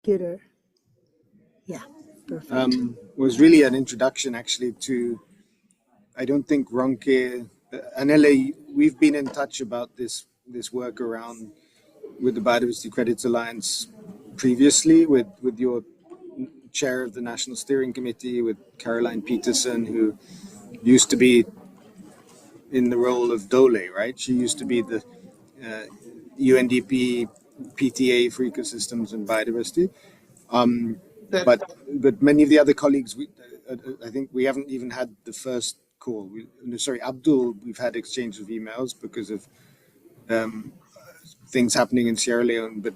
Computer. Yeah, perfect. Was really an introduction actually to, I don't think Ronke, Anele, we've been in touch about this work around with the Biodiversity Credits Alliance previously with your chair of the National Steering Committee, with Caroline Peterson, who used to be in the role of Dole, right? She used to be the UNDP PTA for Ecosystems and Biodiversity. But many of the other colleagues, I think we haven't even had the first call. Sorry, Abdul, we've had exchange of emails because of things happening in Sierra Leone. But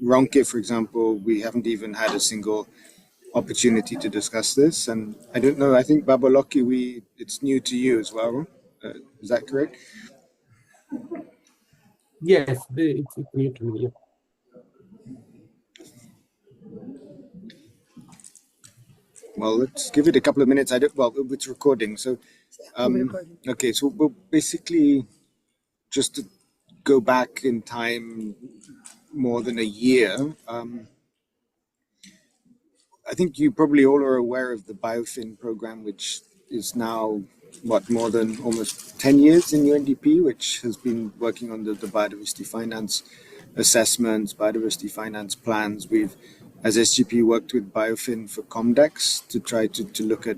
Ronke, for example, we haven't even had a single opportunity to discuss this. And I don't know, I think Babaloki, it's new to you as well. Is that correct? Yes, it's new to me. Well, let's give it a couple of minutes. Well, it's recording. So, okay. So we'll basically just to go back in time more than a year. I think you probably all are aware of the BioFin program, which is now more than almost 10 years in UNDP, which has been working on the biodiversity finance assessments, biodiversity finance plans. We've, as SGP, worked with BioFin for Comdex to try to look at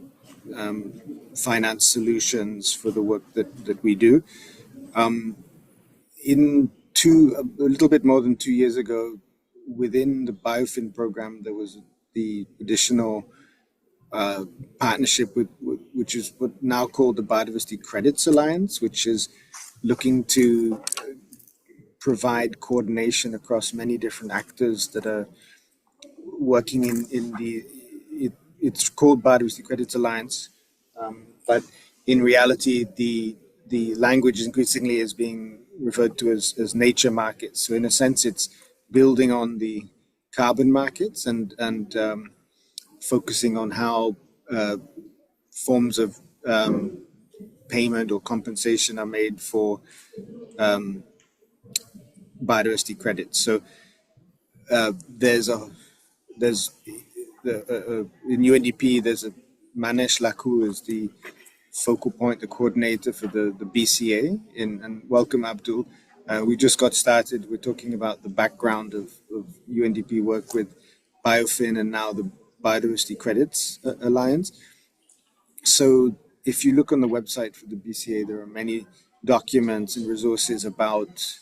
finance solutions for the work that we do. A little bit more than 2 years ago, within the BioFin program, there was the additional partnership which is what now called the Biodiversity Credits Alliance, which is looking to provide coordination across many different actors that are working it's called Biodiversity Credits Alliance, but in reality, the language increasingly is being referred to as nature markets. So in a sense, it's building on the carbon markets and focusing on how forms of payment or compensation are made for biodiversity credits. So in UNDP, there's a Manesh Laku is the focal point, the coordinator for the BCA. And welcome, Abdul. We just got started. We're talking about the background of UNDP work with BioFin and now the Biodiversity Credits Alliance. So if you look on the website for the BCA, there are many documents and resources about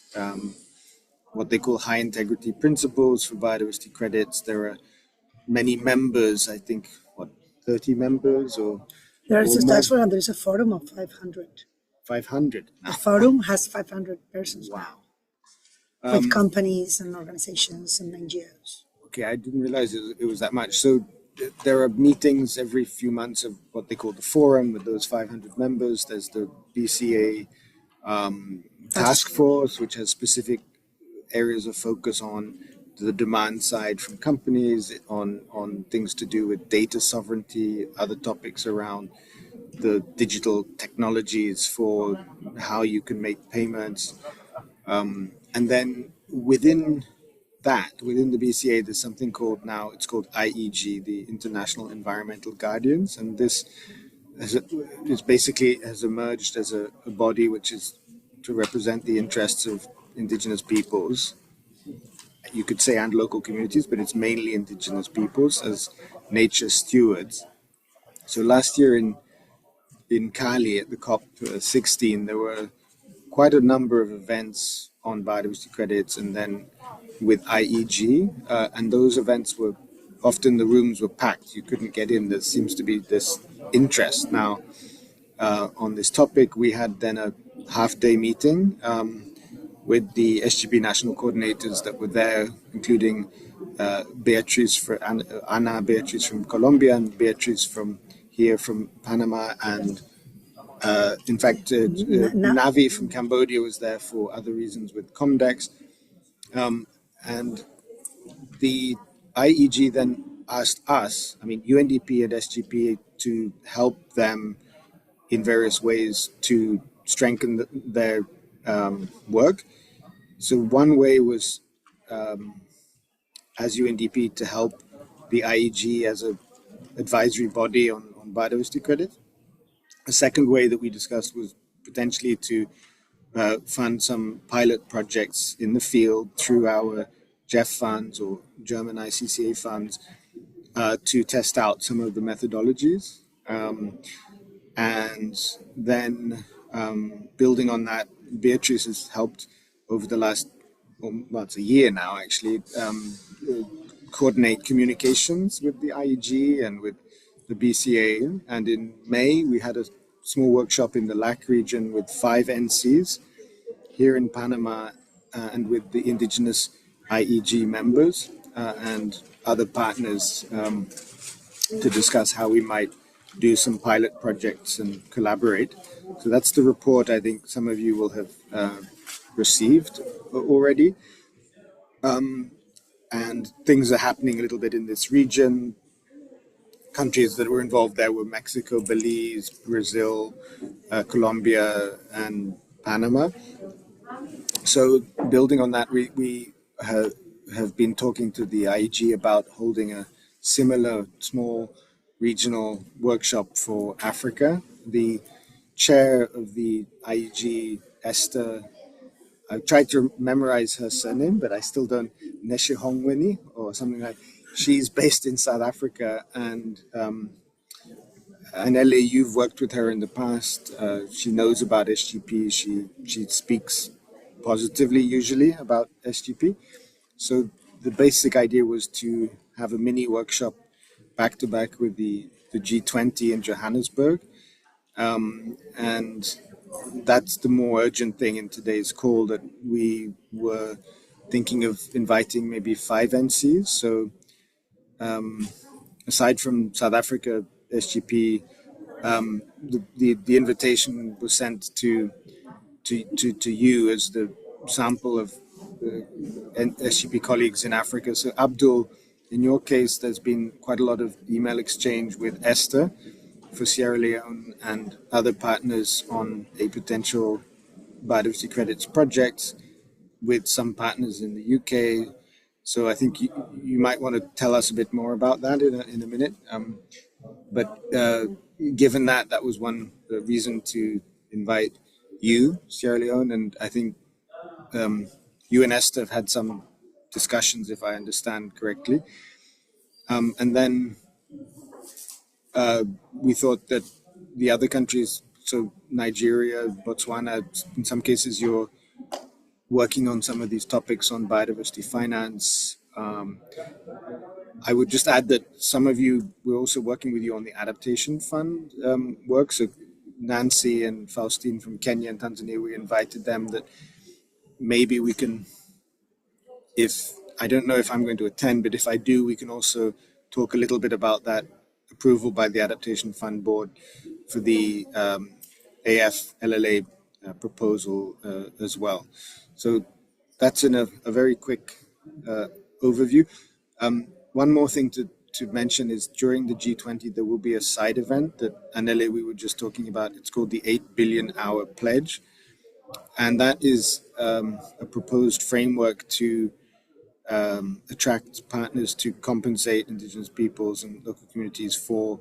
what they call high integrity principles for biodiversity credits. There are many members, I think, 30 members or there's a forum of 500. 500. The forum has 500 persons. Wow. With companies and organizations and NGOs. Okay, I didn't realize it was that much. So there are meetings every few months of what they call the forum with those 500 members. There's the BCA task force, which has specific areas of focus on the demand side from companies, on things to do with data sovereignty, other topics around the digital technologies for how you can make payments. And then within the BCA, there's something called IEG, the International Environmental Guardians. And this has emerged as a body which is to represent the interests of indigenous peoples, you could say, and local communities, but it's mainly indigenous peoples as nature stewards. So last year in Cali at the COP16, there were quite a number of events on biodiversity credits, and then with IEG, and those events were often, the rooms were packed. You couldn't get in. There seems to be this interest now on this topic. We had then a half-day meeting with the SGP national coordinators that were there, including Anna Beatriz from Colombia and Beatriz from Panama, and in fact, Navi from Cambodia was there for other reasons with Comdex. And the IEG then asked us, UNDP and SGP, to help them in various ways to strengthen their work. So one way was as UNDP to help the IEG as a advisory body on biodiversity credit. A second way that we discussed was potentially to fund some pilot projects in the field through our GEF funds or German ICCA funds to test out some of the methodologies. And then building on that, Beatrice has helped over the last, well, it's a year now actually, coordinate communications with the IEG and with the BCA. And in May, we had a small workshop in the LAC region with 5 NCs here in Panama and with the indigenous IEG members and other partners to discuss how we might do some pilot projects and collaborate. So that's the report I think some of you will have received already. And things are happening a little bit in this region. Countries that were involved there were Mexico, Belize, Brazil, Colombia, and Panama. So building on that, we have been talking to the IEG about holding a similar small regional workshop for Africa. The chair of the IEG, Esther, I tried to memorize her surname, but I still don't, Neshihongweni or something like. She's based in South Africa, and Anele, you've worked with her in the past. She knows about SGP. She speaks positively usually about SGP. So the basic idea was to have a mini workshop back to back with the G20 in Johannesburg. And that's the more urgent thing in today's call, that we were thinking of inviting maybe 5 NCs. So aside from South Africa, SGP, the invitation was sent to you as the sample of SGP colleagues in Africa. So Abdul, in your case, there's been quite a lot of email exchange with Esther for Sierra Leone and other partners on a potential biodiversity credits project with some partners in the UK. So I think you might want to tell us a bit more about that in a minute. But given that was one reason to invite you, Sierra Leone, and I think you and Esther have had some discussions, if I understand correctly. And then we thought that the other countries, so Nigeria, Botswana, in some cases you're working on some of these topics on biodiversity finance. I would just add that some of you, we're also working with you on the adaptation fund work. So Nancy and Faustine from Kenya and Tanzania, we invited them that maybe we can, if, I don't know if I'm going to attend, but if I do, we can also talk a little bit about that approval by the Adaptation Fund Board for the AF-LLA proposal as well. So that's in a very quick overview. One more thing to mention is during the G20, there will be a side event that Anele, we were just talking about. It's called the 8 Billion Hour Pledge. And that is a proposed framework to attract partners to compensate indigenous peoples and local communities for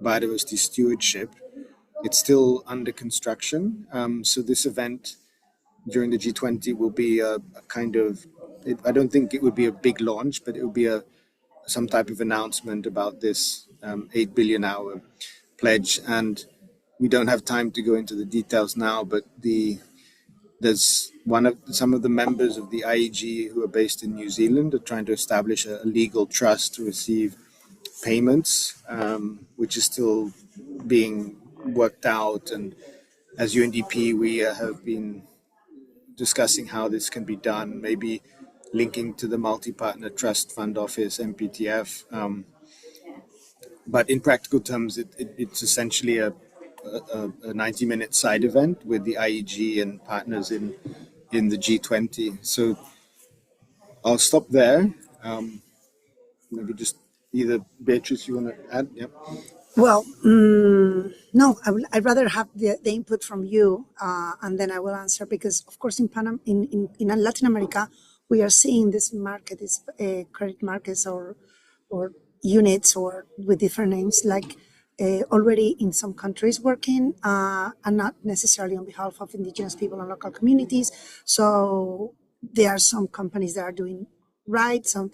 biodiversity stewardship. It's still under construction. So this event during the G20 will be a kind of, I don't think it would be a big launch, but it will be some type of announcement about this 8 billion hour pledge. And we don't have time to go into the details now, but there's some of the members of the IEG who are based in New Zealand are trying to establish a legal trust to receive payments, which is still being worked out. And as UNDP, we have been discussing how this can be done, maybe linking to the Multi-Partner Trust Fund Office, MPTF. But in practical terms, it's essentially a 90-minute side event with the IEG and partners in the G20. So I'll stop there. Maybe just either Beatrice, you want to add? Yep. Well, no, I'd rather have the input from you, and then I will answer, because of course in Latin America, we are seeing this market, this credit markets or units or with different names, like already in some countries working, and not necessarily on behalf of indigenous people and local communities. So there are some companies that are doing right, some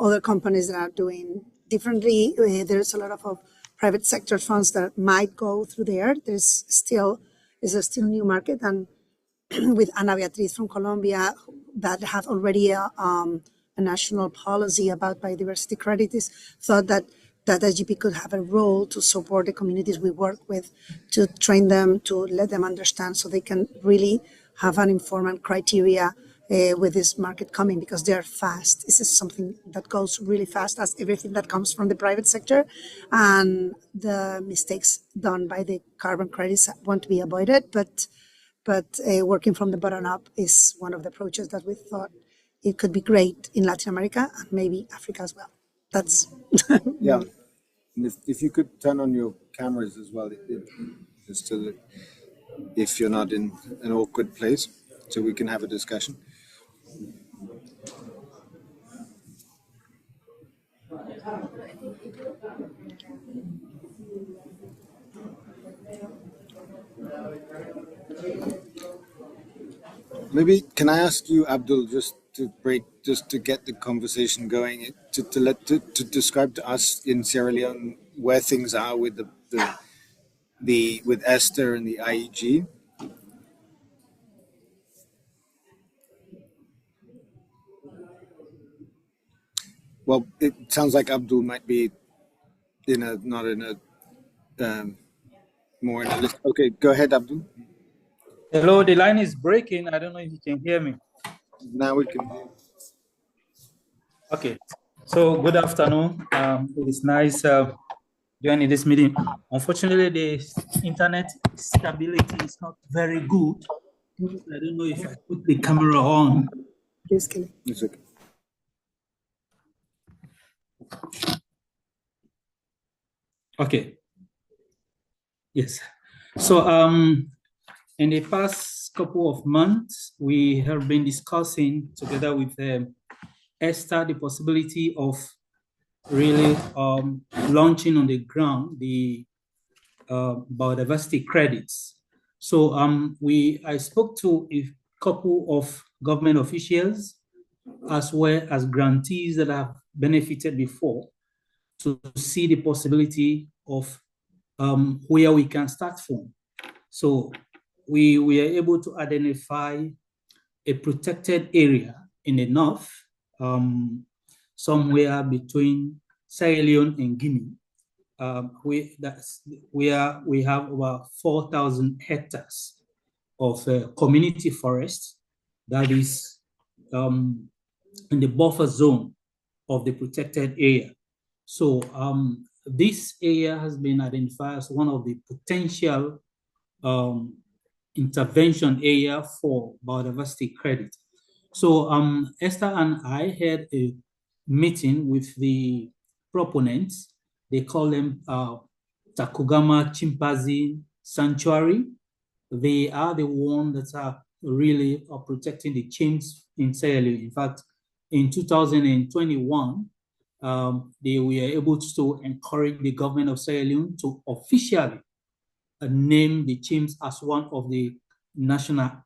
other companies that are doing differently. There's a lot of private sector funds that might go through there. There's still a still new market, and with Ana Beatriz from Colombia that have already a national policy about biodiversity credit, is thought that SGP could have a role to support the communities we work with, to train them, to let them understand so they can really have an informed criteria with this market coming, because they're fast. This is something that goes really fast, as everything that comes from the private sector, and the mistakes done by the carbon credits want to be avoided. But working from the bottom up is one of the approaches that we thought it could be great in Latin America and maybe Africa as well. That's Yeah. And if you could turn on your cameras as well, just to, if you're not in an awkward place, so we can have a discussion. Maybe can I ask you, Abdul, just to get the conversation going, to describe to us in Sierra Leone where things are with the with Esther and the IEG. Well, it sounds like Abdul might be not in a more in a list. Okay, go ahead, Abdul. Hello, the line is breaking. I don't know if you can hear me. Now we can hear. Okay, so good afternoon. It is nice joining this meeting. Unfortunately, the internet stability is not very good. I don't know if I put the camera on. Yes, Kelly. It's okay. Okay. Yes. So in the past couple of months, we have been discussing together with Esther the possibility of really launching on the ground the biodiversity credits. So I spoke to a couple of government officials as well as grantees that have benefited before, to see the possibility of where we can start from. So we are able to identify a protected area in the north, somewhere between Sierra Leone and Guinea, where we have about 4,000 hectares of community forest that is in the buffer zone of the protected area. So this area has been identified as one of the potential intervention area for biodiversity credit. So Esther and I had a meeting with the proponents. They call them Takugama Chimpanzee Sanctuary. They are the ones that are really protecting the chimps in Sierra Leone. In fact, in 2021, they were able to encourage the government of Sierra Leone to officially name the chimps as one of the national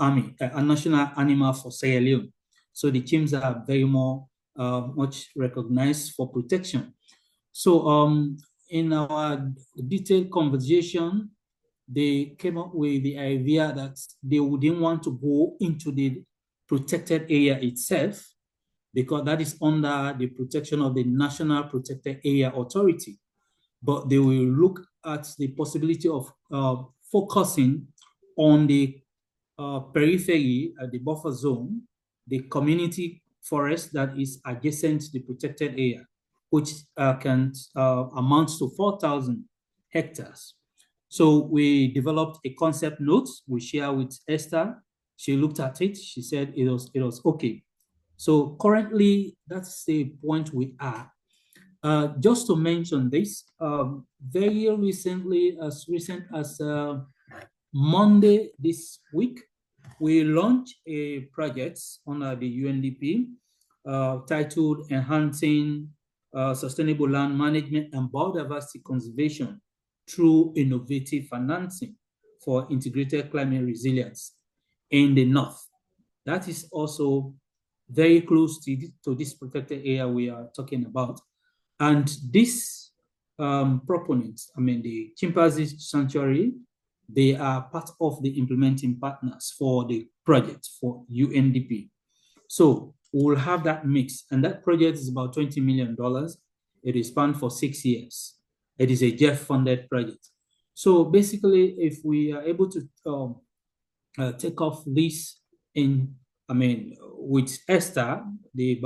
animal for Sierra Leone. So the chimps are very much recognized for protection. So in our detailed conversation, they came up with the idea that they wouldn't want to go into the protected area itself, because that is under the protection of the National Protected Area Authority. But they will look at the possibility of focusing on the periphery, the buffer zone, the community forest that is adjacent to the protected area, which can amount to 4,000 hectares. So we developed a concept note we share with Esther. She looked at it. She said it was okay. So currently, that's the point we are. Just to mention this, very recently, as recent as Monday this week, we launched a project under the UNDP titled Enhancing Sustainable Land Management and Biodiversity Conservation through Innovative Financing for Integrated Climate Resilience in the North. That is also very close to this protected area we are talking about. And this proponents, I mean, the Chimpanzee Sanctuary, they are part of the implementing partners for the project for UNDP. So we'll have that mix, and that project is about $20 million. It is planned for 6 years. It is a JEF-funded project. So basically, if we are able to take off this with ESTA, the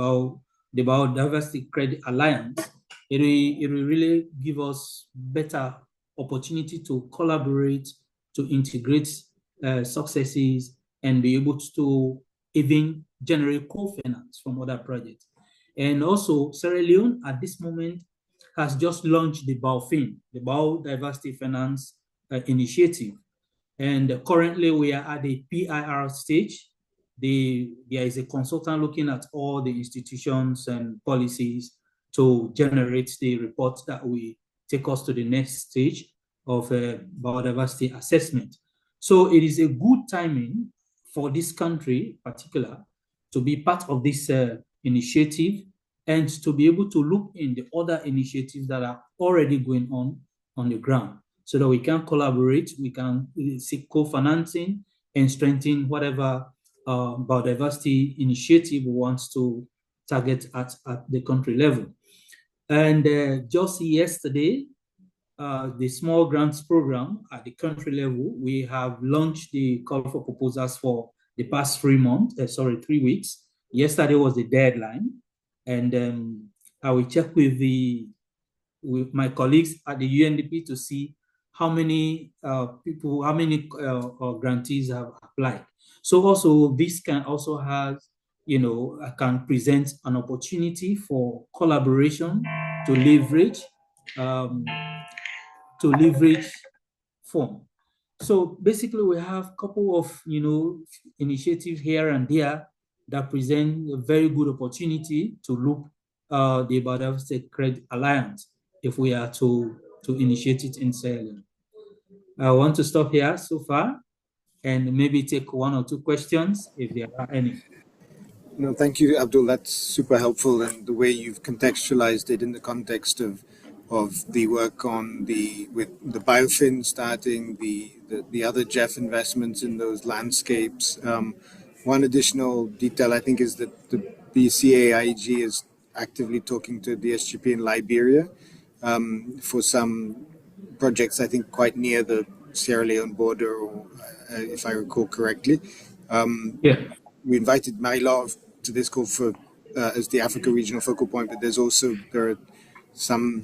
Biodiversity Credit Alliance, it will really give us better opportunity to collaborate, to integrate successes, and be able to even generate co-finance from other projects. And also, Sierra Leone at this moment has just launched the BioFin, the Biodiversity Finance Initiative. And currently we are at the PIR stage. There is a consultant looking at all the institutions and policies to generate the reports that will take us to the next stage of biodiversity assessment. So it is a good timing for this country in particular to be part of this initiative and to be able to look in the other initiatives that are already going on the ground, so that we can collaborate, we can seek co-financing and strengthen whatever biodiversity initiative wants to target at the country level. And just yesterday, the small grants program at the country level, we have launched the call for proposals for the past 3 weeks. Yesterday was the deadline, and I will check with my colleagues at the UNDP to see how many grantees have applied. So also this can also have, can present an opportunity for collaboration to leverage fund. So basically we have a couple of, initiatives here and there that present a very good opportunity to look the Biodiversity Credit Alliance if we are to initiate it in Sierra Leone. I want to stop here so far and maybe take 1 or 2 questions if there are any. No, thank you, Abdul. That's super helpful, and the way you've contextualized it in the context of the work with the BioFin starting, the other JEF investments in those landscapes. One additional detail I think is that the BCAIG is actively talking to the SGP in Liberia for some projects, I think quite near the Sierra Leone border, or, if I recall correctly. We invited Marie-Laure to this call as the Africa Regional Focal Point, but there are some,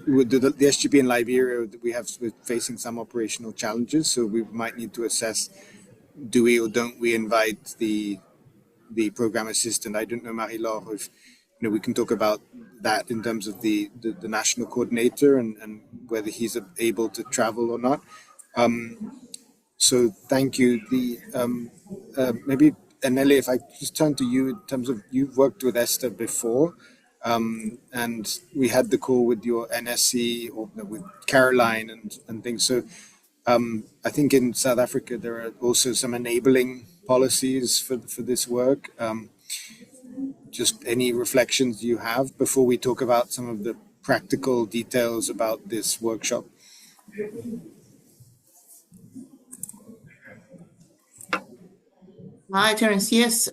with the SGP in Liberia, we're facing some operational challenges, so we might need to assess, do we or don't we invite the program assistant? I don't know, Marie-Laure, if we can talk about that in terms of the national coordinator and whether he's able to travel or not. So thank you. Maybe, Anele, if I just turn to you in terms of, you've worked with ESTA before, and we had the call with your NSC or with Caroline and things. So I think in South Africa, there are also some enabling policies for this work. Just any reflections you have before we talk about some of the practical details about this workshop? Hi, Terence. Yes,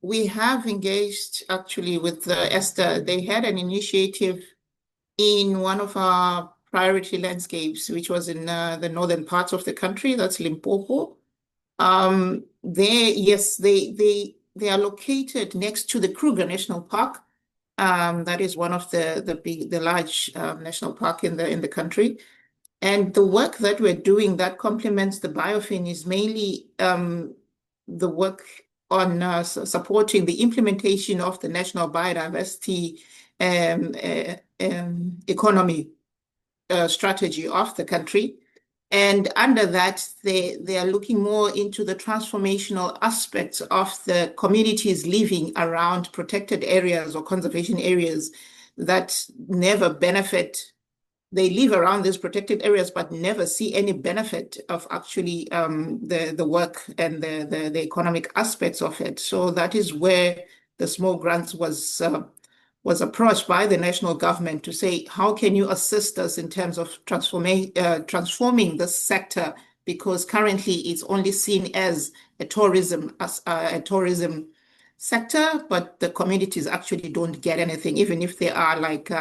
we have engaged actually with ESTA. They had an initiative in one of our priority landscapes, which was in the northern parts of the country. That's Limpopo. They are located next to the Kruger National Park. That is one of the large national park in the country. And the work that we're doing that complements the BioFin is mainly the work on supporting the implementation of the national biodiversity economy strategy of the country. And under that, they are looking more into the transformational aspects of the communities living around protected areas or conservation areas that never benefit. They live around these protected areas, but never see any benefit of actually the work and the economic aspects of it. So that is where the small grants was approached by the national government to say, how can you assist us in terms of transforming this sector? Because currently it's only seen as a tourism sector, but the communities actually don't get anything, even if there are like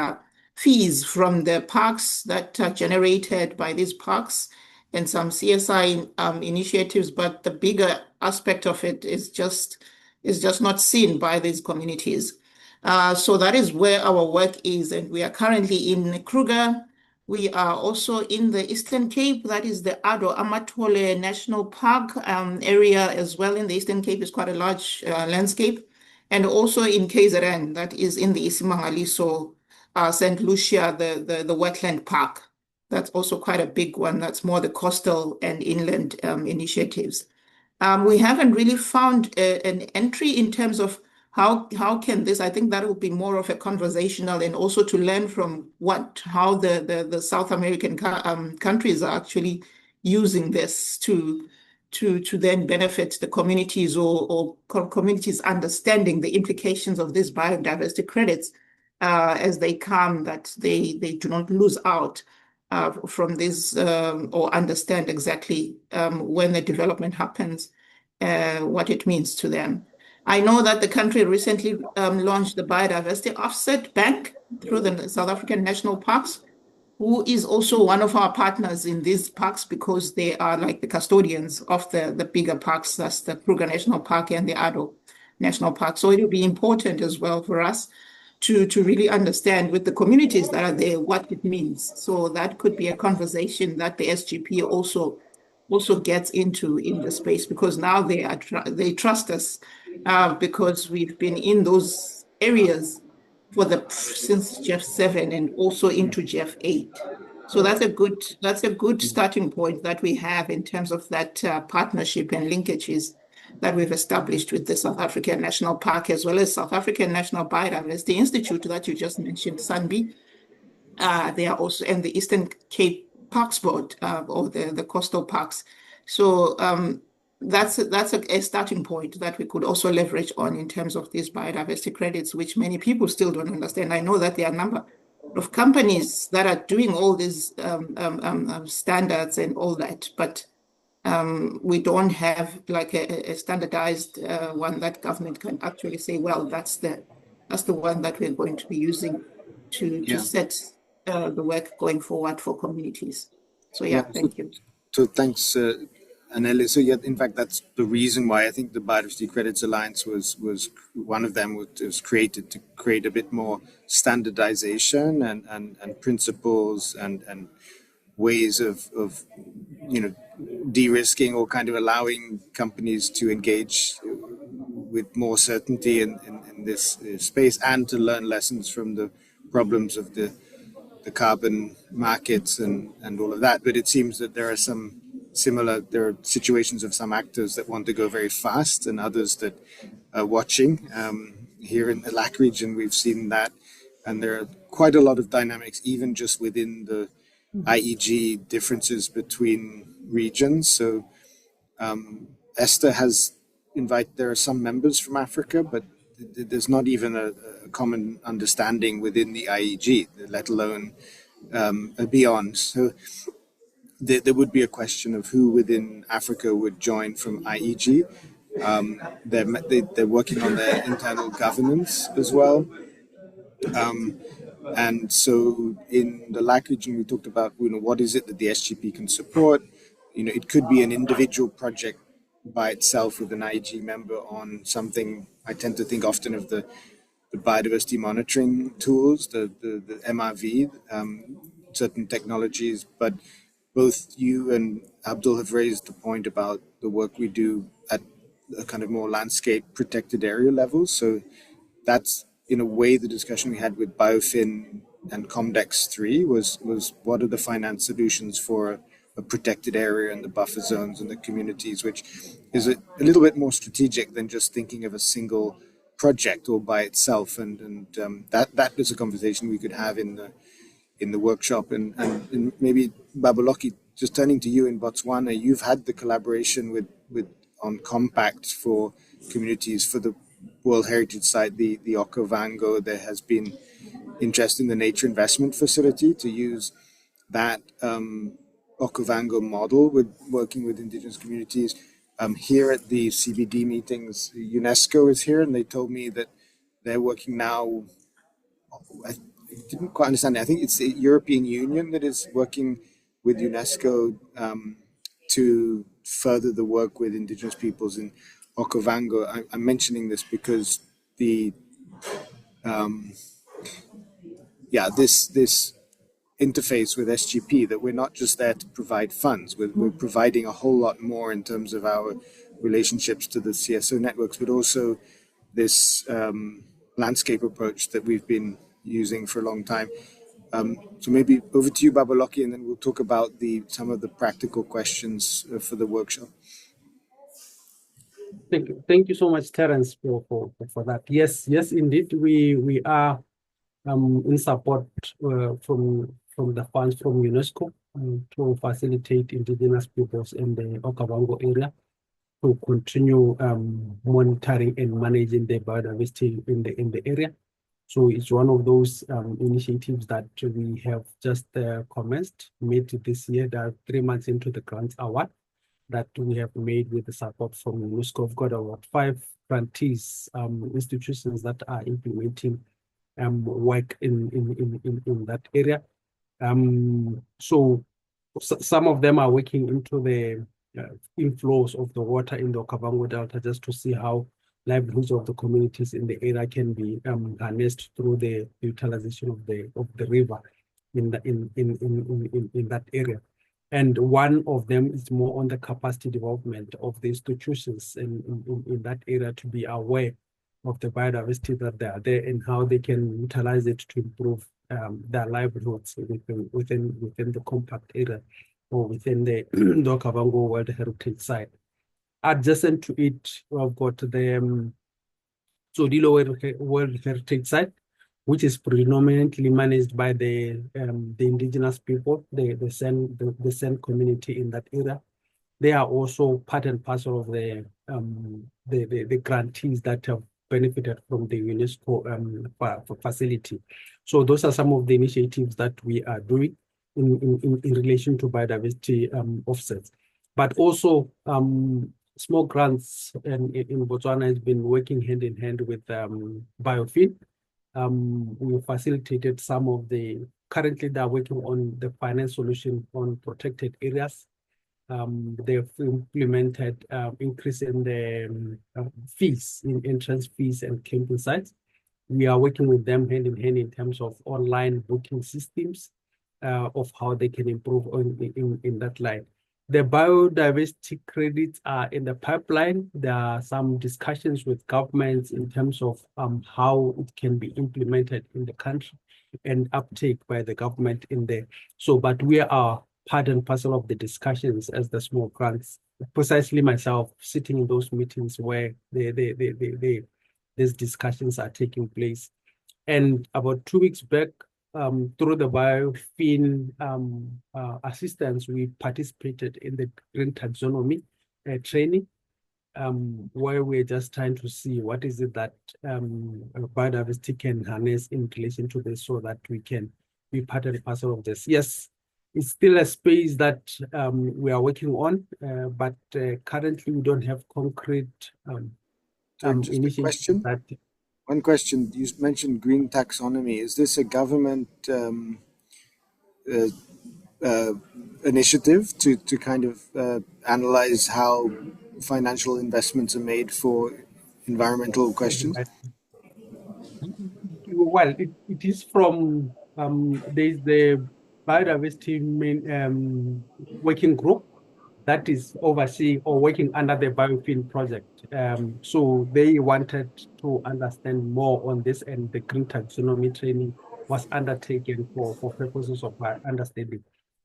fees from the parks that are generated by these parks and some CSI initiatives. But the bigger aspect of it is just not seen by these communities. So that is where our work is, and we are currently in Kruger. We are also in the Eastern Cape, that is the Ado Amatole National Park area as well. In the Eastern Cape is quite a large landscape, and also in KZN, that is in the Isimangaliso, St. Lucia, the wetland park. That's also quite a big one. That's more the coastal and inland initiatives. We haven't really found an entry in terms of how can this, I think that will be more of a conversational, and also to learn from how the South American countries are actually using this to then benefit the communities or communities understanding the implications of these biodiversity credits as they come, that they do not lose out from this or understand exactly when the development happens, what it means to them. I know that the country recently launched the Biodiversity Offset Bank through the South African National Parks, who is also one of our partners in these parks, because they are like the custodians of the bigger parks. That's the Kruger National Park and the Ado National Park. So it will be important as well for us to really understand with the communities that are there what it means. So that could be a conversation that the SGP also gets into in the space, because now they trust us because we've been in those areas since Jeff 7 and also into Jeff 8. So that's a good starting point that we have in terms of that partnership and linkages that we've established with the South African National Park, as well as South African National Biodiversity Institute that you just mentioned, SANBI. They are also in the Eastern Cape Parks Board, or the coastal parks. So that's a starting point that we could also leverage on in terms of these biodiversity credits, which many people still don't understand. I know that there are a number of companies that are doing all these standards and all that, but we don't have like a standardized one that government can actually say, well, that's the one that we're going to be using to set the work going forward for communities. So thank you. So thanks, Anele. So in fact, that's the reason why I think the Biodiversity Credits Alliance was one of them was created, to create a bit more standardization and principles and ways of de-risking, or kind of allowing companies to engage with more certainty in this space, and to learn lessons from the problems of the carbon markets and all of that. But it seems that there are there are situations of some actors that want to go very fast, and others that are watching. Here in the LAC region, we've seen that, and there are quite a lot of dynamics, even just within the IEG differences between regions. So Esther has there are some members from Africa, but there's not even a common understanding within the IEG, let alone beyond. So there would be a question of who within Africa would join from IEG. They're working on their internal governance as well. And so in the LAC region, we talked about, what is it that the SGP can support? It could be an individual project by itself with an IEG member on something. I tend to think often of the biodiversity monitoring tools, the MRV, certain technologies. But both you and Abdul have raised the point about the work we do at a kind of more landscape protected area level. So that's, in a way, the discussion we had with BioFin and Comdex 3 was what are the finance solutions for a protected area and the buffer zones and the communities, which is a little bit more strategic than just thinking of a single project all by itself. And that is a conversation we could have in the workshop. And maybe Babaloki, just turning to you in Botswana, you've had the collaboration with on Compact for communities for the World Heritage Site, the Okavango. There has been interest in the Nature Investment Facility to use that Okavango model with working with indigenous communities. Here at the CBD meetings, UNESCO is here, and they told me that they're working now. I didn't quite understand it. I think it's the European Union that is working with UNESCO to further the work with indigenous peoples in Okavango. I'm mentioning this because this interface with SGP, that we're not just there to provide funds, we're providing a whole lot more in terms of our relationships to the CSO networks, but also this landscape approach that we've been using for a long time. So maybe over to you, Babaloki, and then we'll talk about some of the practical questions for the workshop. Thank you so much, Terence, for that. Yes, indeed, we are in support from the funds from UNESCO to facilitate indigenous peoples in the Okavango area to continue monitoring and managing the biodiversity in the area. So it's one of those initiatives that we have just made this year. That 3 months into the grants award that we have made with the support from UNESCO. We've got about 5 grantees, institutions that are implementing work in that area. So some of them are working into the inflows of the water in the Okavango Delta, just to see how livelihoods of the communities in the area can be harnessed through the utilization of the river in that area. And one of them is more on the capacity development of the institutions in that area to be aware of the biodiversity that they are there and how they can utilize it to improve their livelihoods within the compact area or within the Okavango World Heritage Site. Adjacent to it, we've got the Tsodilo World Heritage Site, which is predominantly managed by the indigenous people, the San community in that area. They are also part and parcel of the grantees that have benefited from the UNESCO facility. So those are some of the initiatives that we are doing in relation to biodiversity offsets. But also small grants in Botswana has been working hand in hand with Biofin. We facilitated some of currently they're working on the finance solution on protected areas. They've implemented increase in the fees, in entrance fees and camping sites. We are working with them hand in hand in terms of online booking systems of how they can improve in that line. The biodiversity credits are in the pipeline. There are some discussions with governments in terms of how it can be implemented in the country and uptake by the government in there. So, but we are part and parcel of the discussions as the small grants. Precisely myself sitting in those meetings where these discussions are taking place. And about 2 weeks back, through the Biofin assistance, we participated in the green taxonomy training, where we're just trying to see what is it that biodiversity can harness in relation to this, so that we can be part and parcel of this. Yes, it's still a space that we are working on, but currently we don't have concrete initiatives. One question, you mentioned green taxonomy. Is this a government initiative to kind of analyze how financial investments are made for environmental questions? Well, it is from, there's the biodiversity working group that is overseeing or working under the Biofin project. So they wanted to understand more on this, and the green taxonomy training was undertaken for purposes of understanding.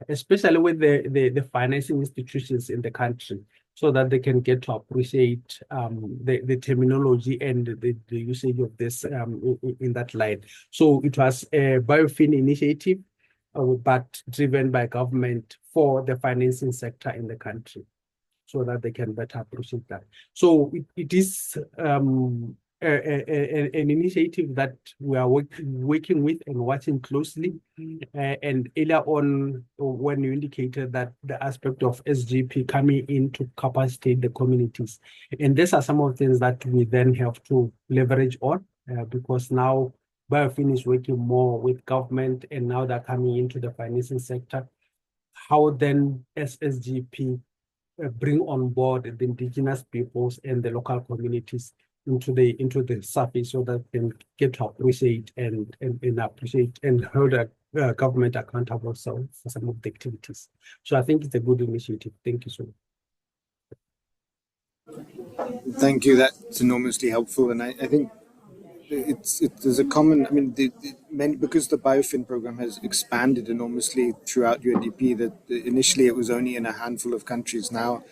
especially with the financing institutions in the country, so that they can get to appreciate the terminology and the usage of this in that light. So it was a BioFin initiative, but driven by government for the financing sector in the country, so that they can better appreciate that. So it is an initiative that we are working with and watching closely. And earlier on, when you indicated that the aspect of SGP coming in to capacitate the communities, and these are some of the things that we then have to leverage on, because now BioFin is working more with government, and now they're coming into the financing sector. How then SGP bring on board the indigenous peoples and the local communities into the surface, so that they can get to appreciate and appreciate and hold the government accountable for some of the activities. So I think it's a good initiative. Thank you so much. Thank you. That's enormously helpful, and I think there's a common. I mean, because the BioFin program has expanded enormously throughout UNDP. That initially it was only in a handful of countries. Now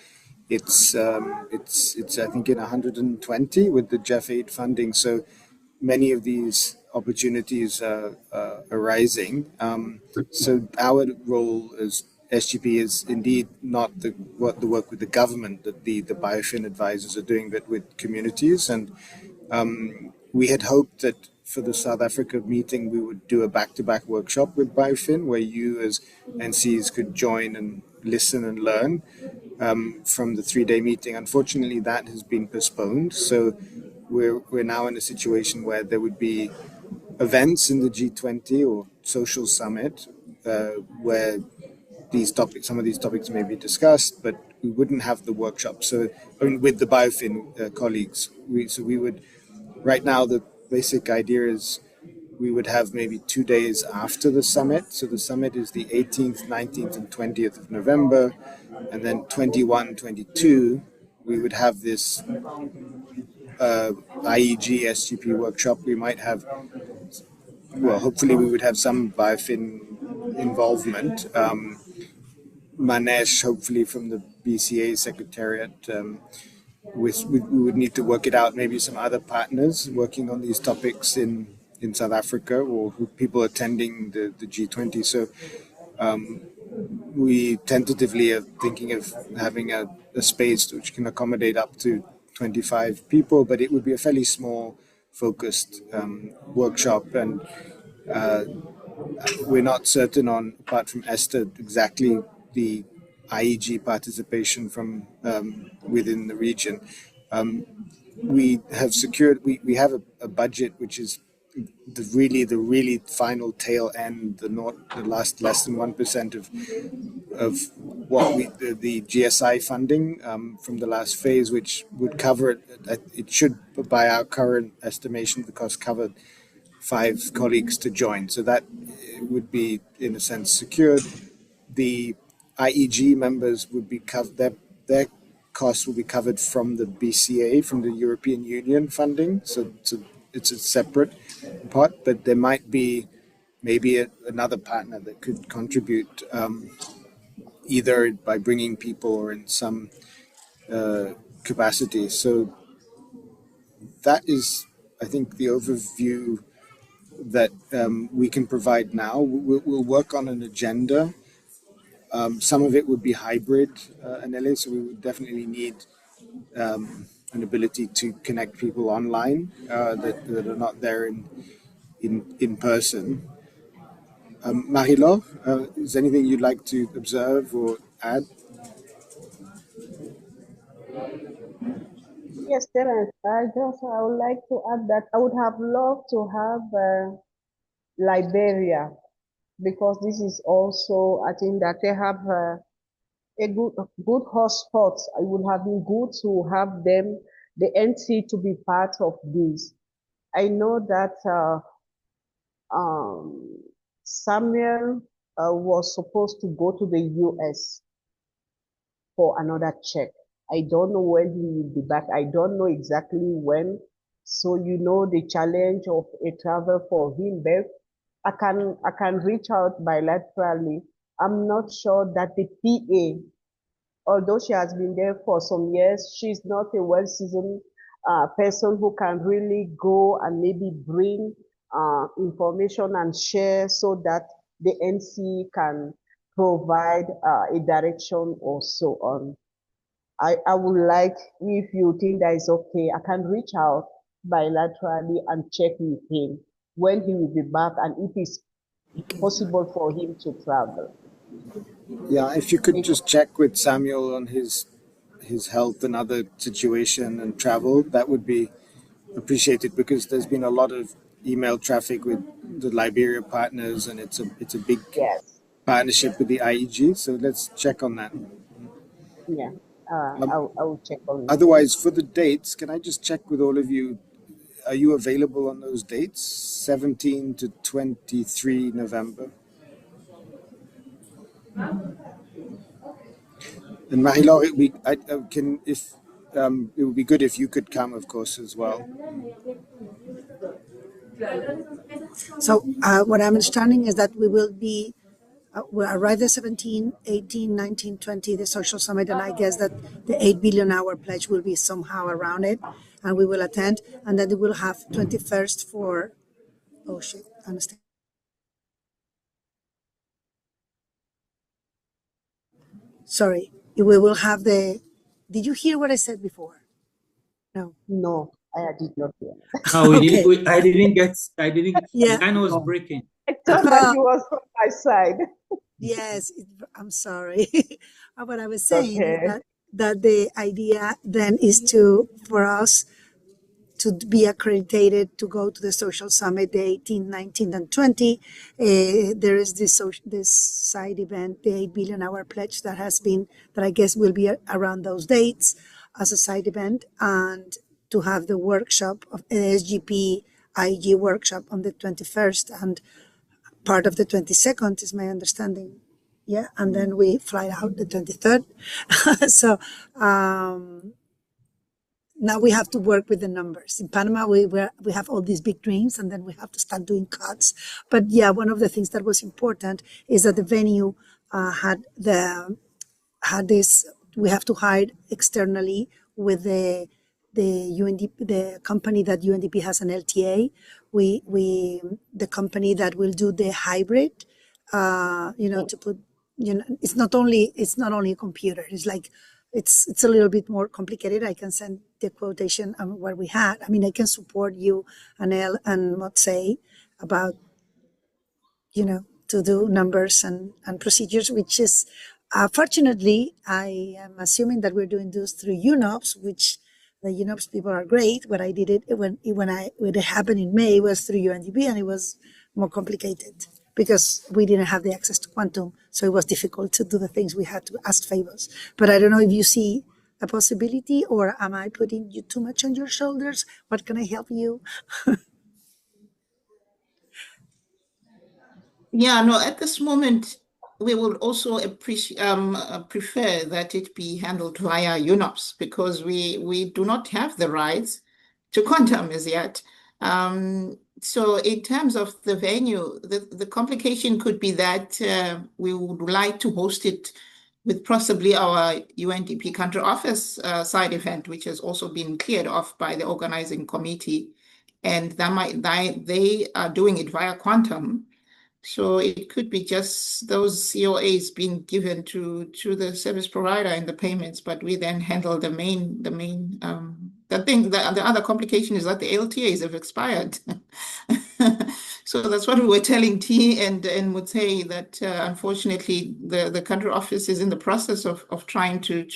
it's I think in 120 with the JEF8 funding. So many of these opportunities are arising. So our role as SGP is indeed not the work with the government that the BioFin advisors are doing, but with communities. And we had hoped that for the South Africa meeting, we would do a back-to-back workshop with BioFin, where you as NCs could join and listen and learn from the 3-day meeting. Unfortunately, that has been postponed. So we're now in a situation where there would be events in the G20 or social summit where some of these topics may be discussed, but we wouldn't have the workshop. So with the BioFin colleagues, we would. Right now, the basic idea is we would have maybe 2 days after the summit. So the summit is the 18th, 19th, and 20th of November. And then 21, 22, we would have this IEG SGP workshop. We might have, well, hopefully we would have some BioFin involvement. Manesh, hopefully from the BCA Secretariat. We would need to work it out, maybe some other partners working on these topics in South Africa, or people attending the G20. So we tentatively are thinking of having a space which can accommodate up to 25 people, but it would be a fairly small, focused workshop. And we're not certain on, apart from Esther, exactly the IEG participation from within the region. We have secured, we have a budget which is the really final tail end, the last less than 1% of what the GSI funding from the last phase, which would cover it should, by our current estimation, the cost covered 5 colleagues to join. So that would be, in a sense, secured. The IEG members would be covered, their costs will be covered from the BCA, from the European Union funding. So it's a separate part, but there might be maybe another partner that could contribute either by bringing people or in some capacity. So that is, I think, the overview that we can provide now. We'll work on an agenda. Some of it would be hybrid, Anele, so we would definitely need an ability to connect people online that are not there in person. Marie-Laure, is there anything you'd like to observe or add? Yes, Terence, I would like to add that I would have loved to have Liberia, because this is also, I think that they have a good hotspots. It would have been good to have them, the NC, to be part of this. I know that Samuel was supposed to go to the US for another check. I don't know when he will be back. I don't know exactly when. So you know the challenge of a travel for him, but I can reach out bilaterally I'm not sure that the PA, although she has been there for some years, she's not a well-seasoned person who can really go and maybe bring information and share so that the NC can provide a direction or so on. I would like, if you think that is okay, I can reach out bilaterally and check with him when he will be back and if it's possible for him to travel. Yeah, if you could just check with Samuel on his health and other situation and travel, that would be appreciated, because there's been a lot of email traffic with the Liberia partners, and it's a big Yes, partnership with the IEG. So let's check on that. yeah. I will check on it. Otherwise, for the dates, can I just check with all of you? Are you available on those dates, 17 to 23 November? And Marie-Laure, it would be good if you could come, of course, as well. So what I'm understanding is that we will be, we'll arrive the 17, 18, 19, 20, the social summit, and I guess that the 8 billion hour pledge will be somehow around it, and we will attend, and then we will have 21st for, oh shit, understand. Sorry, we will have did you hear what I said before? No. No, I did not hear. No, Okay. I didn't. Yeah. The line was breaking. I thought that he was on my side. Yes, I'm sorry. What I was saying Okay. is that the idea then is for us to be accredited to go to the social summit, the 18th, 19th, and 20th. There is this side event, the 8 billion hour pledge that I guess will be around those dates as a side event, and to have the workshop of SGP IG workshop on the 21st and part of the 22nd is my understanding. Yeah, and then we fly out the 23rd. So now we have to work with the numbers. In Panama, we have all these big dreams, and then we have to start doing cuts. But yeah, one of the things that was important is that the venue had this. We have to hire externally with the UNDP, the company that UNDP has an LTA. The company that will do the hybrid. To put, it's not only a computer. It's like. It's a little bit more complicated. I can send the quotation on what we had. I mean, I can support you, Anel and Motsei, about, to do numbers and procedures, which is, fortunately, I am assuming that we're doing this through UNOPS, which the UNOPS people are great. When I did it, when it happened in May, it was through UNDP, and it was more complicated because we didn't have the access to Quantum. So it was difficult to do the things. We had to ask favors. But I don't know if you see a possibility, or am I putting you too much on your shoulders? What can I help you? Yeah, no, at this moment, we will also prefer that it be handled via UNOPS, because we do not have the rights to Quantum as yet. So in terms of the venue, the complication could be that we would like to host it with possibly our UNDP country office side event, which has also been cleared off by the organizing committee, and they are doing it via Quantum. So it could be just those COAs being given to the service provider in the payments, but we then handle the other complication is that the LTAs have expired. So that's what we were telling T and Motsei, that unfortunately the country office is in the process of trying to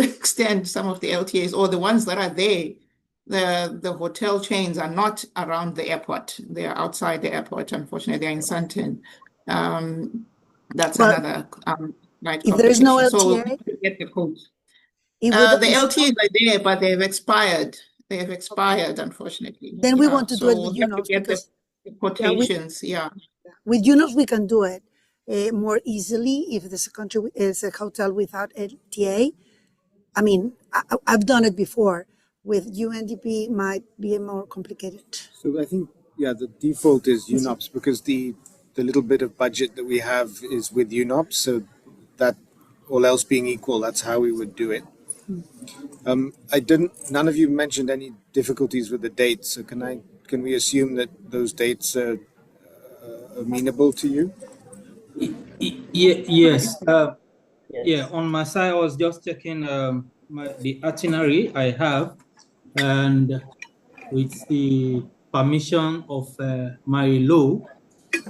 extend some of the LTAs, or the ones that are there. The hotel chains are not around the airport. They are outside the airport. Unfortunately, they're in Sandton. That's another if there is no LTA, so we get the codes. The LTAs are there, but they have expired. They have expired, unfortunately. Then we want to do it with we'll have to UNOPS, get because the quotations. With UNOPS we can do it more easily if there's a country is a hotel without LTA. I mean, I've done it before. With UNDP might be more complicated. So I think, the default is UNOPS, because the the little bit of budget that we have is with UNOPS, so that all else being equal, that's how we would do it. None of you mentioned any difficulties with the dates, so can we assume that those dates are amenable to you? Yes. Yes. Yeah, on my side, I was just checking the itinerary I have, and with the permission of Mary Lowe,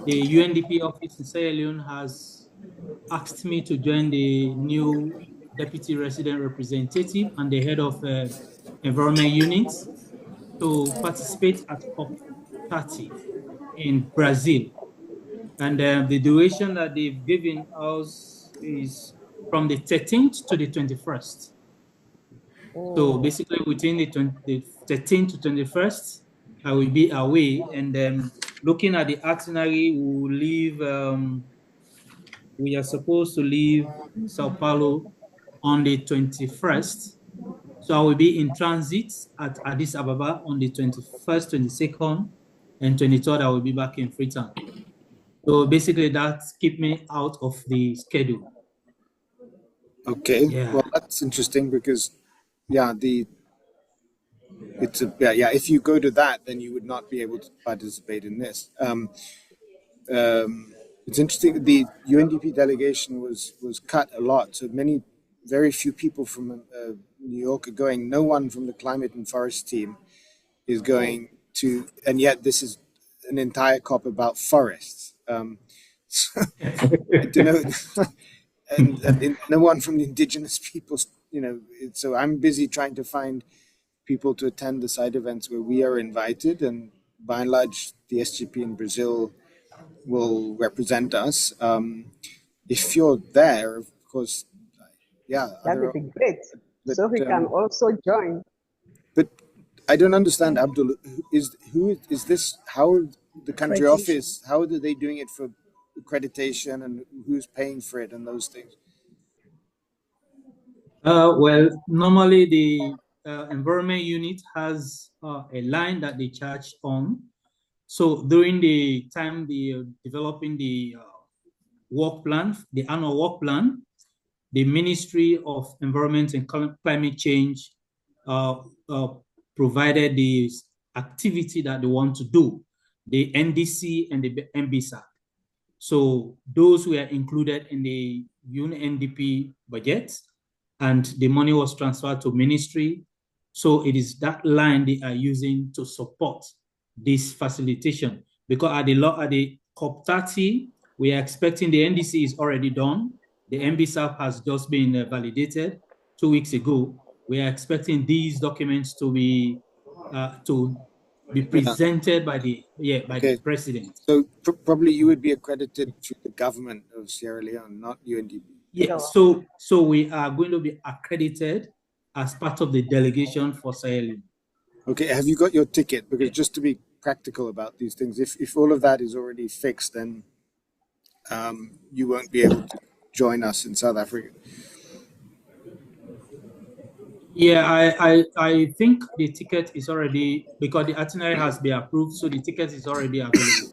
the UNDP office in Sierra Leone has asked me to join the new deputy resident representative and the head of environment units to participate at COP30 in Brazil. And the duration that they've given us is from the 13th to the 21st. So basically within the 13th to 21st, I will be away. And looking at the itinerary, we will leave, we are supposed to leave Sao Paulo on the 21st. So I will be in transit at Addis Ababa on the 21st, 22nd, and 23rd. I will be back in Freetown. So basically that keep me out of the schedule. Okay, Yeah. well, that's interesting because, yeah, if you go to that, then you would not be able to participate in this. It's interesting. The UNDP delegation was cut a lot, so very few people from New York are going. No one from the climate and forest team is going to, and yet this is an entire COP about forests. So, I don't know, and no one from the indigenous peoples. So I'm busy trying to find people to attend the side events where we are invited, and by and large, the SGP in Brazil will represent us. If you're there, of course, yeah. That would be great. But, So we can also join. But I don't understand, Abdul. Who is this? How the country Accreditation. office? How are they doing it for accreditation, and who's paying for it, and those things? Well, normally the environment unit has a line that they charge on. So during the time they developing the work plan, the annual work plan, the Ministry of Environment and Climate Change provided the activity that they want to do, the NDC and the MBSA. So those were included in the UNDP budget, and the money was transferred to ministry. So it is that line they are using to support this facilitation. Because at the COP30, we are expecting the NDC is already done. The MBSAP has just been validated 2 weeks ago. We are expecting these documents to be presented by the president. So probably you would be accredited through the government of Sierra Leone, not UNDP. Yeah. So we are going to be accredited as part of the delegation for Sierra Leone. Okay. Have you got your ticket? Because just to be practical about these things, if all of that is already fixed, then you won't be able to join us in South Africa. Yeah, I think the ticket is already, because the itinerary has been approved, so the ticket is already available.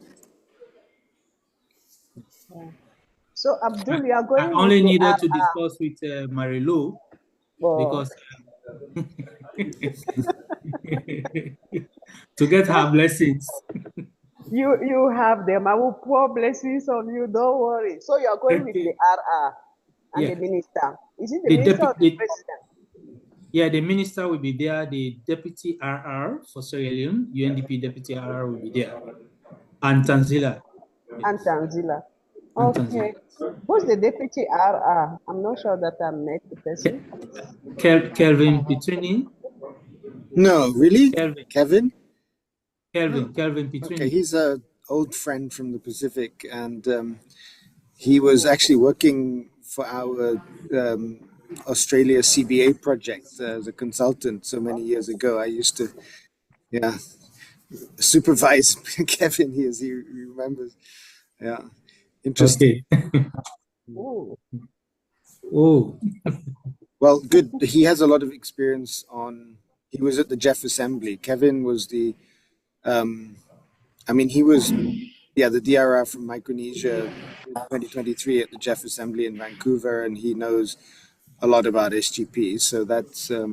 So Abdul, you are going. I only with the needed to RR. discuss with Marilu because to get her blessings. You have them. I will pour blessings on you. Don't worry. So you are going with the RR and Yeah. the minister. Is it the The minister or the deputy- president? Yeah, the minister will be there. The deputy RR for Sierra Leone, UNDP deputy RR will be there, and Tanzila. And Tanzila. And Okay. Who's the deputy RR? I'm not sure that I met the person. Kelvin Pitrini. No, really? Kelvin Kevin? Pitrini. Okay, he's an old friend from the Pacific, and he was actually working for our Australia CBA project as a consultant so many years ago. I used to, supervise Kevin. He remembers. Yeah, interesting. Okay. Oh, Oh, Well, good. He has a lot of experience he was at the Jeff Assembly. Kevin was he was yeah, the DRR from Micronesia in 2023 at the Jeff Assembly in Vancouver, and he knows a lot about SGP. So that's a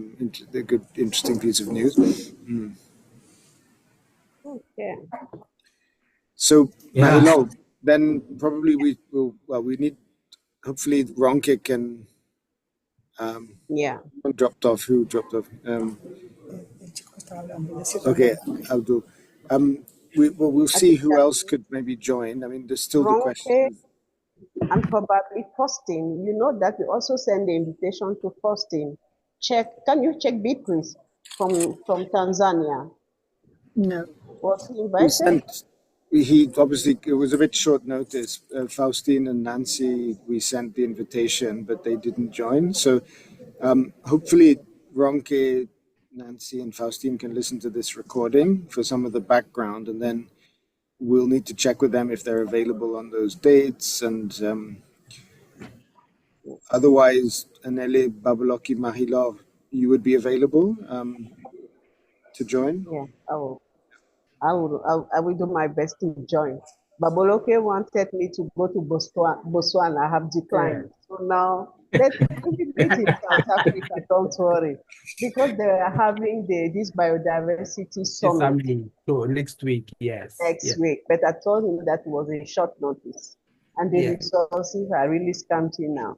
good, interesting piece of news. Okay. So, Yeah. Marilou, then probably we will, well, we need, hopefully Ronke can, Yeah. who dropped off? Okay, I'll do. We'll see think who that else could maybe join. I mean, there's still the question Ronke of, and probably Faustin. You know that we also send the invitation to Faustin. Can you check Beatrice from Tanzania? No. Was he we invited? sent, he obviously, it was a bit short notice. Faustine and Nancy, we sent the invitation, but they didn't join. So hopefully Ronke, Nancy, and Faustine can listen to this recording for some of the background, and then we'll need to check with them if they're available on those dates. And otherwise, Anele Babaloki Mahilo, you would be available to join? Yeah, I will do my best to join. Baboloke wanted me to go to Botswana. I have declined. So now let's meet in South Africa. Don't worry, because they are having this biodiversity summit So next week, yes. next week. But I told him that it was a short notice, and the Yeah. resources are really scanty now.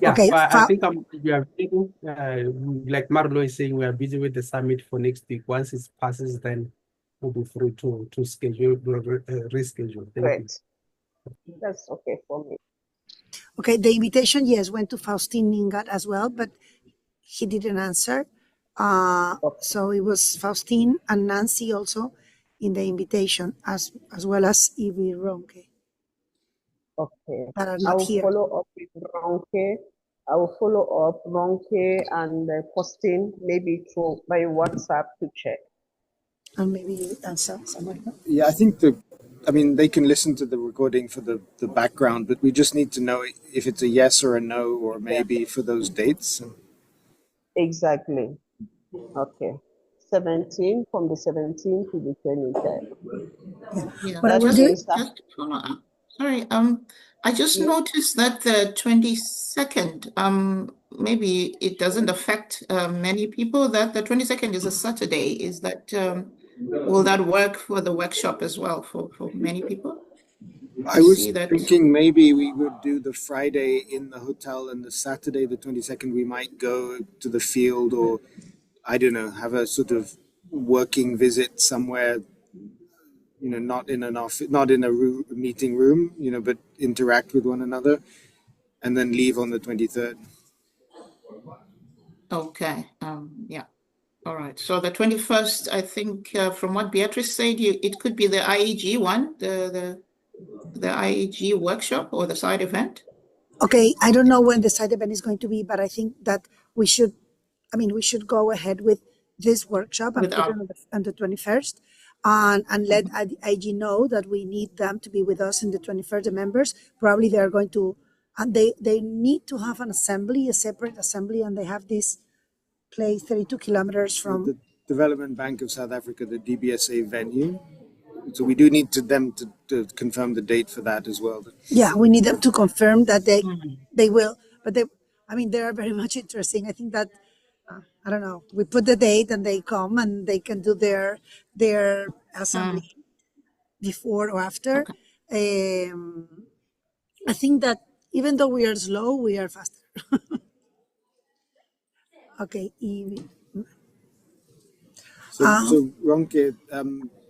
Yeah, Okay, but I think we are busy, like Marlo is saying, we are busy with the summit for next week. Once it passes, then we'll be free to schedule, reschedule. Thank you. Great. That's okay for me. Okay, the invitation, yes, went to Faustine Ningat as well, but he didn't answer. So it was Faustine and Nancy also in the invitation, as well as Ivy Ronke, Okay. that are I not will here. follow up with Ronke. I will follow up Ronke and Faustine maybe by WhatsApp to check. And maybe you answer someone. Yeah, I think they can listen to the recording for the background, but we just need to know if it's a yes or a no or maybe for those dates. Exactly. Okay. 17 from the 17th to the 23rd. Yeah, What I will That do, means that just to follow up. Sorry, I just noticed that the 22nd, maybe it doesn't affect many people, that the 22nd is a Saturday. Is that, will that work for the workshop as well for many people? I was see that- thinking maybe we would do the Friday in the hotel and the Saturday, the 22nd, we might go to the field or, I don't know, have a sort of working visit somewhere, not in an office, not in a meeting room, but interact with one another and then leave on the 23rd. Okay, yeah. All right. So the 21st, I think, from what Beatrice said, it could be the IEG one, the IEG workshop or the side event. okay, I don't know when the side event is going to be, but I think that we should go ahead with this workshop and put it on the 21st and let IG know that we need them to be with us in the 21st, the members. Probably they are going to, and they need to have an assembly, a separate assembly, and they have this place 32 kilometers from the Development Bank of South Africa, the DBSA venue. So we do need them to confirm the date for that as well. Yeah, we need them to confirm that they will, but they are very much interesting. I think that, I don't know, we put the date and they come and they can do their assembly before or after. Okay. I think that even though we are slow, we are faster. Okay. So Ronke,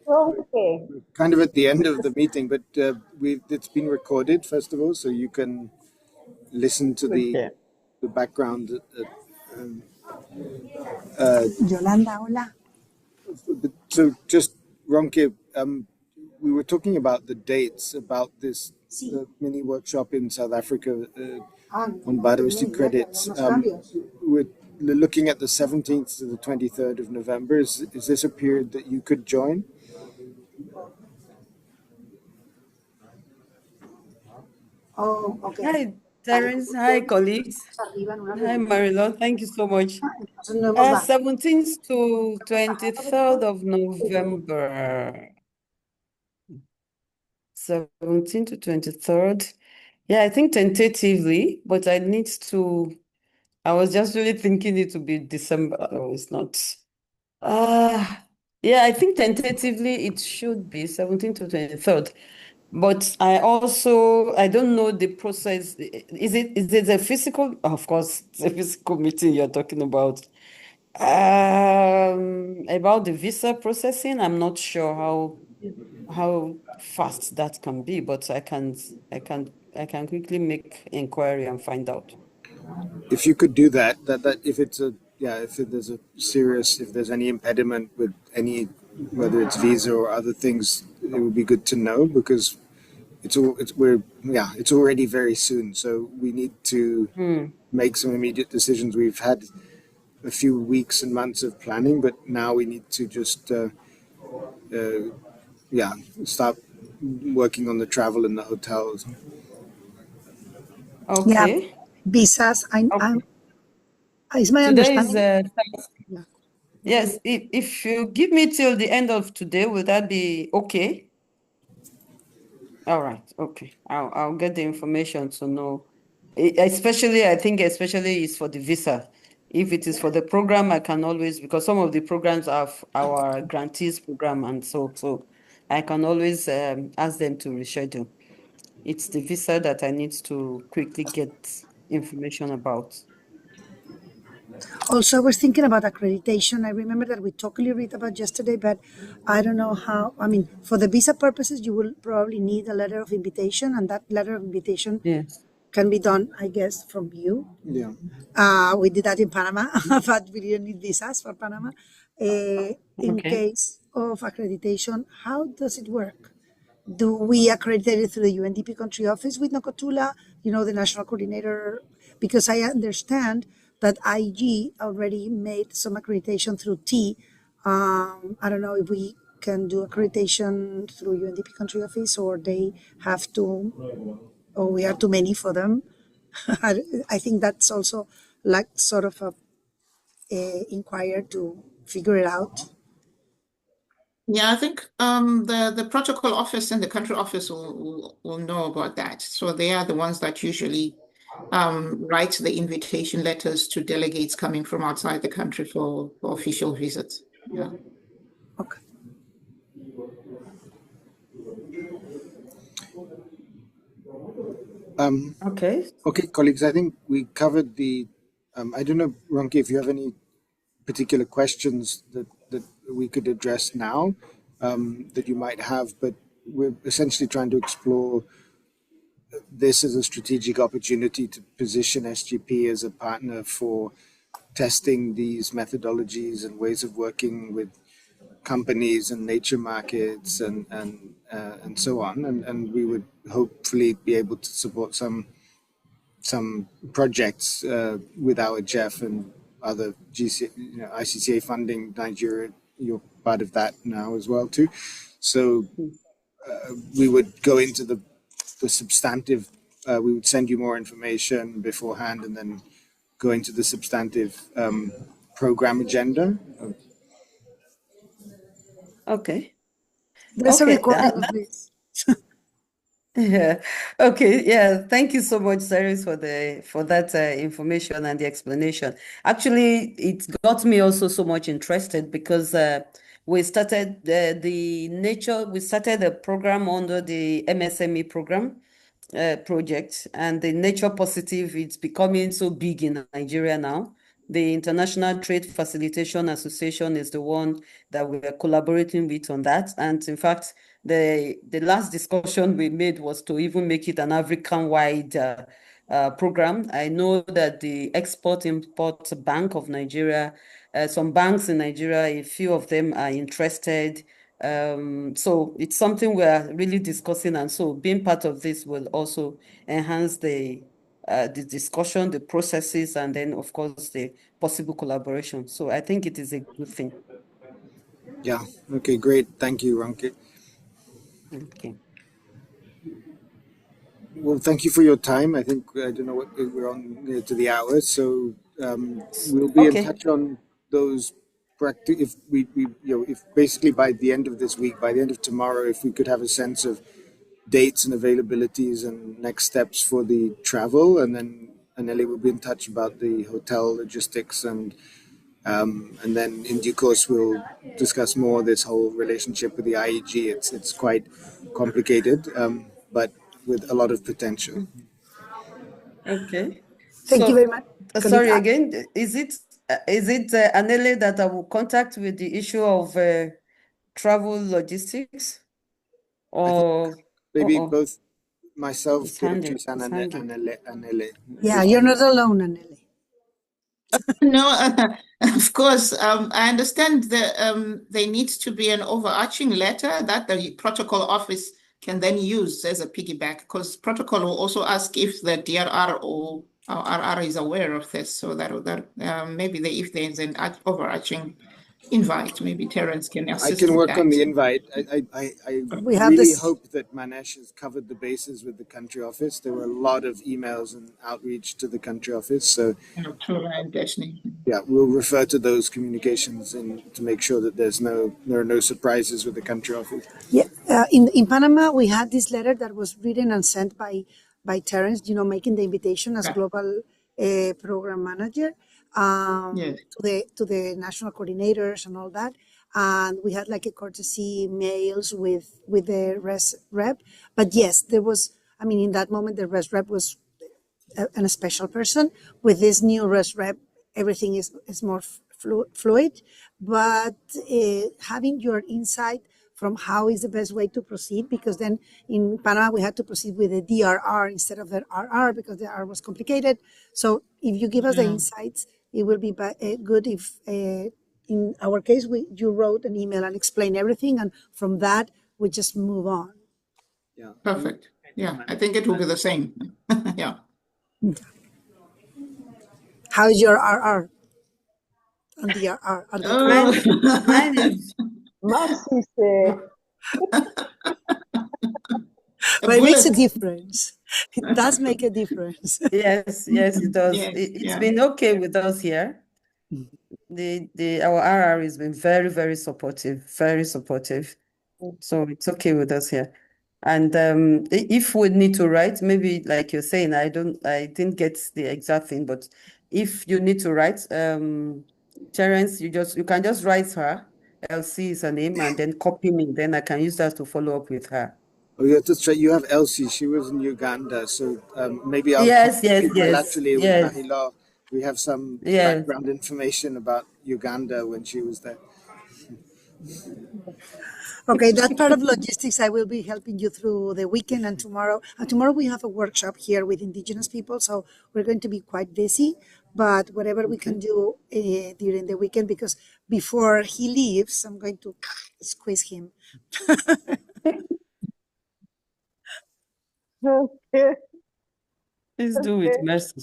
okay. kind of at the end of the meeting, but it's been recorded first of all, so you can listen to the background. Yolanda, hola. So just Ronke, we were talking about the dates about this mini workshop in South Africa on biodiversity credits. We're looking at the 17th to the 23rd of November. Is this a period that you could join? Oh, okay. Hi, Terence. Hi, colleagues. Hi, Marilo. Thank you so much. 17th to 23rd of November. 17th to 23rd. Yeah, I think tentatively, but I was just really thinking it would be December. Oh, it's not. Yeah, I think tentatively it should be 17th to 23rd. But I don't know the process. Is it a physical? Of course, it's a physical meeting you're talking about. About the visa processing, I'm not sure how fast that can be, but I can quickly make inquiry and find out. If you could do that if there's any impediment with any, whether it's visa or other things, it would be good to know, because it's already very soon, so we need to make some immediate decisions. We've had a few weeks and months of planning, but now we need to just start working on the travel and the hotels. Okay. Visas, it's my Today is understanding. yes. If you give me till the end of today, will that be okay? All right. Okay. I'll get the information to know. Especially, I think especially is for the visa. If it is for the program, I can always, because some of the programs are our grantees program, and so I can always ask them to reschedule. It's the visa that I need to quickly get information about. Also, I was thinking about accreditation. I remember that we talked a little bit about yesterday, but I don't know how. I mean, for the visa purposes, you will probably need a letter of invitation, and that letter of invitation Yes. can be done, I guess, from you. Yeah. We did that in Panama, but we didn't need visas for Panama. In Okay. case of accreditation, how does it work? Do we accredit it through the UNDP country office with Nokotula, the national coordinator? Because I understand that IG already made some accreditation through T. I don't know if we can do accreditation through UNDP country office, or they have to, or we are too many for them. I think that's also like sort of a inquire to figure it out. Yeah, I think the protocol office and the country office will know about that. So they are the ones that usually write the invitation letters to delegates coming from outside the country for official visits. Yeah. Okay. Okay. Okay, colleagues, I think we covered the. I don't know, Ronke, if you have any particular questions that we could address now that you might have, but we're essentially trying to explore this as a strategic opportunity to position SGP as a partner for testing these methodologies and ways of working with companies and nature markets and so on, and we would hopefully be able to support some projects with our Jeff and other ICCA funding. Nigeria, you're part of that now as well too. So we would go into the substantive. We would send you more information beforehand, and then go into the substantive program agenda. Okay. There's Okay, a recording of this. Yeah. Okay. Yeah. Thank you so much, Cyrus, for that information and the explanation. Actually, it got me also so much interested because we started we started a program under the MSME program project, and the Nature Positive, it's becoming so big in Nigeria now. The International Trade Facilitation Association is the one that we are collaborating with on that. And in fact, the last discussion we made was to even make it an African-wide program. I know that the Export-Import Bank of Nigeria, some banks in Nigeria, a few of them are interested. So it's something we are really discussing, and so being part of this will also enhance the discussion, the processes, and then of course the possible collaboration. So I think it is a good thing. Yeah. Okay. Great. Thank you, Ronke. Okay. Well, thank you for your time. I think I don't know what we're on to the hour, so we'll be in touch on those. If we if basically by the end of this week, by the end of tomorrow, if we could have a sense of dates and availabilities and next steps for the travel, and then Anele will be in touch about the hotel logistics, and then in due course we'll discuss more this whole relationship with the IEG. It's quite complicated, but with a lot of potential. Okay. Thank you very much. Sorry colleague. again. Is it Anele that I will contact with the issue of travel logistics? Or Maybe uh-oh, both myself, it's hanging. Beatrice, and It's hanging. Anele. Yeah, you're not alone, Anele. No, of course. I understand there needs to be an overarching letter that the protocol office can then use as a piggyback, because protocol will also ask if the DRR or RR is aware of this. So that maybe if there's an overarching invite, maybe Terence can I assist can with work on that. the invite. I We have really this- hope that Manesh has covered the bases with the country office. There were a lot of emails and outreach to the country office. So And Destiny. yeah, we'll refer to those communications and to make sure that there are no surprises with the country office. Yeah, in Panama, we had this letter that was written and sent by Terence, making the invitation as Yeah. global program manager Yes. to the national coordinators and all that. And we had like a courtesy mails with the res rep. But yes, there was, in that moment, the res rep was a special person. With this new res rep, everything is more fluid. But having your insight from how is the best way to proceed, because then in Panama we had to proceed with the DRR instead of the RR because the R was complicated. So if you give us the insights, it will be good if in our case you wrote an email and explained everything, and from that we just move on. Yeah. Perfect. Yeah, I think it will be the same. Yeah. How is your RR and DRR? Are they Mine is Marcy But it makes a difference. It does make a difference. yes, it does. Yes, It's yeah. been okay with us here. Our RR has been very, very supportive, very supportive. So it's okay with us here. And if we need to write, maybe like you're saying, I didn't get the exact thing, but if you need to write, Terence, you can just write her. Elsie is her name, and then copy me. Then I can use that to follow up with her. Oh, yeah, that's right. You have Elsie. She was in Uganda, so maybe I'll Yes, speak bilaterally with yes. Mahila. We have some Yes. background information about Uganda when she was there. Okay, that part of logistics I will be helping you through the weekend and tomorrow. And tomorrow we have a workshop here with indigenous people, so we're going to be quite busy. But whatever we can do during the weekend, because before he leaves, I'm going to squeeze him. Okay. Please do it, Okay. Mercy.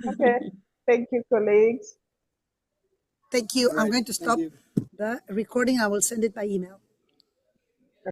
Okay. Thank you, colleagues. Thank you. All I'm right, going to thank stop you. the recording. I will send it by email.